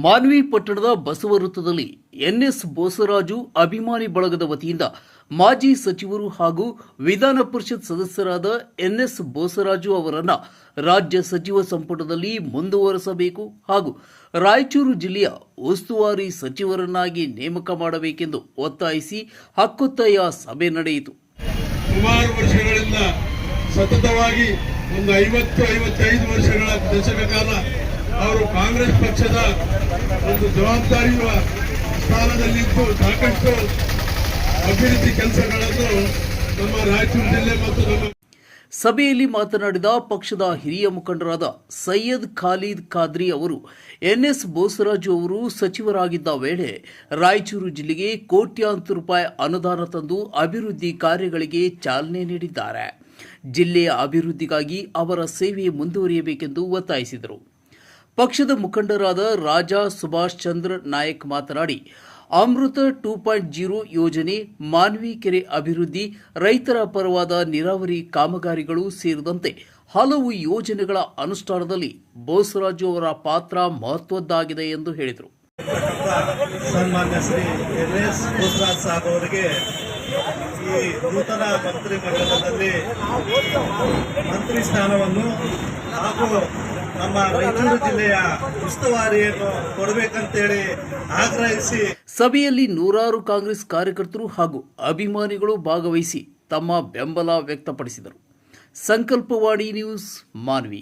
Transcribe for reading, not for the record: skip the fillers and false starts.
ಮಾನ್ವಿ ಪಟ್ಟಣದ ಬಸವ ವೃತ್ತದಲ್ಲಿ ಎನ್ಎಸ್ ಬೋಸರಾಜು ಅಭಿಮಾನಿ ಬಳಗದ ವತಿಯಿಂದ ಮಾಜಿ ಸಚಿವರು ಹಾಗೂ ವಿಧಾನ ಪರಿಷತ್ ಸದಸ್ಯರಾದ ಎನ್ಎಸ್ ಬೋಸರಾಜು ಅವರನ್ನು ರಾಜ್ಯ ಸಚಿವ ಸಂಪುಟದಲ್ಲಿ ಮುಂದುವರೆಸಬೇಕು ಹಾಗೂ ರಾಯಚೂರು ಜಿಲ್ಲೆಯ ಉಸ್ತುವಾರಿ ಸಚಿವರನ್ನಾಗಿ ನೇಮಕ ಮಾಡಬೇಕೆಂದು ಒತ್ತಾಯಿಸಿ ಹಕ್ಕೊತ್ತಾಯ ಸಭೆ ನಡೆಯಿತು. ಸುಮಾರು ವರ್ಷಗಳಿಂದ ಸತತವಾಗಿ ಒಂದು 50-55 ವರ್ಷಗಳ ದಶಕ ಕಾಲ ಅವರು ಕಾಂಗ್ರೆಸ್ ಪಕ್ಷದ ಒಂದು ಜವಾಬ್ದಾರಿಯುವ ಸ್ಥಾನದಲ್ಲಿದ್ದು ಸಾಕಷ್ಟು ಅಭಿವೃದ್ಧಿ ಕೆಲಸಗಳನ್ನು ನಮ್ಮ ರಾಯಚೂರು ಜಿಲ್ಲೆ ಮತ್ತು ನಮ್ಮ ಸಭೆಯಲ್ಲಿ ಮಾತನಾಡಿದ ಪಕ್ಷದ ಹಿರಿಯ ಮುಖಂಡರಾದ ಸೈಯದ್ ಖಾಲಿದ್ ಖಾದ್ರಿ ಅವರು ಎನ್ಎಸ್ ಬೋಸರಾಜು ಅವರು ಸಚಿವರಾಗಿದ್ದ ವೇಳೆ ರಾಯಚೂರು ಜಿಲ್ಲೆಗೆ ಕೋಟ್ಯಾಂತರ ರೂಪಾಯಿ ಅನುದಾನ ತಂದು ಅಭಿವೃದ್ಧಿ ಕಾರ್ಯಗಳಿಗೆ ಚಾಲನೆ ನೀಡಿದ್ದಾರೆ. ಜಿಲ್ಲೆಯ ಅಭಿವೃದ್ಧಿಗಾಗಿ ಅವರ ಸೇವೆ ಮುಂದುವರಿಯಬೇಕೆಂದು ಒತ್ತಾಯಿಸಿದರು. ಪಕ್ಷದ ಮುಖಂಡರಾದ ರಾಜಾ ಸುಭಾಷ್ ಚಂದ್ರ ನಾಯಕ್ ಮಾತನಾಡಿ, ಅಮೃತ 2.0 ಯೋಜನೆ, ಮಾನ್ವಿ ಕೆರೆ ಅಭಿವೃದ್ಧಿ, ರೈತರ ಪರವಾದ ನೀರಾವರಿ ಕಾಮಗಾರಿಗಳು ಸೇರಿದಂತೆ ಹಲವು ಯೋಜನೆಗಳ ಅನುಷ್ಠಾನದಲ್ಲಿ ಬೋಸರಾಜು ಅವರ ಪಾತ್ರ ಮಹತ್ವದ್ದಾಗಿದೆ ಎಂದು ಹೇಳಿದರು. ಸನ್ಮಾನ್ಯ ಶ್ರೀ ಎನ್ಎಸ್ ಬೋಸರಾಜ್ ಸಾಹೇಬ್ ಅವರಿಗೆ ಈ ನೂತನ ಮಂತ್ರಿ ಮಂಡಲದಲ್ಲಿ ಮಂತ್ರಿ ಸ್ಥಾನವನ್ನು ಹಾಗೂ ನಮ್ಮ ರಾಯಚೂರು ಜಿಲ್ಲೆಯ ಉಸ್ತುವಾರಿಯನ್ನು ಕೊಡಬೇಕಂತೇಳಿ ಆಗ್ರಹಿಸಿ ಸಭೆಯಲ್ಲಿ ನೂರಾರು ಕಾಂಗ್ರೆಸ್ ಕಾರ್ಯಕರ್ತರು ಹಾಗೂ ಅಭಿಮಾನಿಗಳು ಭಾಗವಹಿಸಿ ತಮ್ಮ ಬೆಂಬಲ ವ್ಯಕ್ತಪಡಿಸಿದರು. ಸಂಕಲ್ಪವಾಣಿ ನ್ಯೂಸ್, ಮಾನ್ವಿ.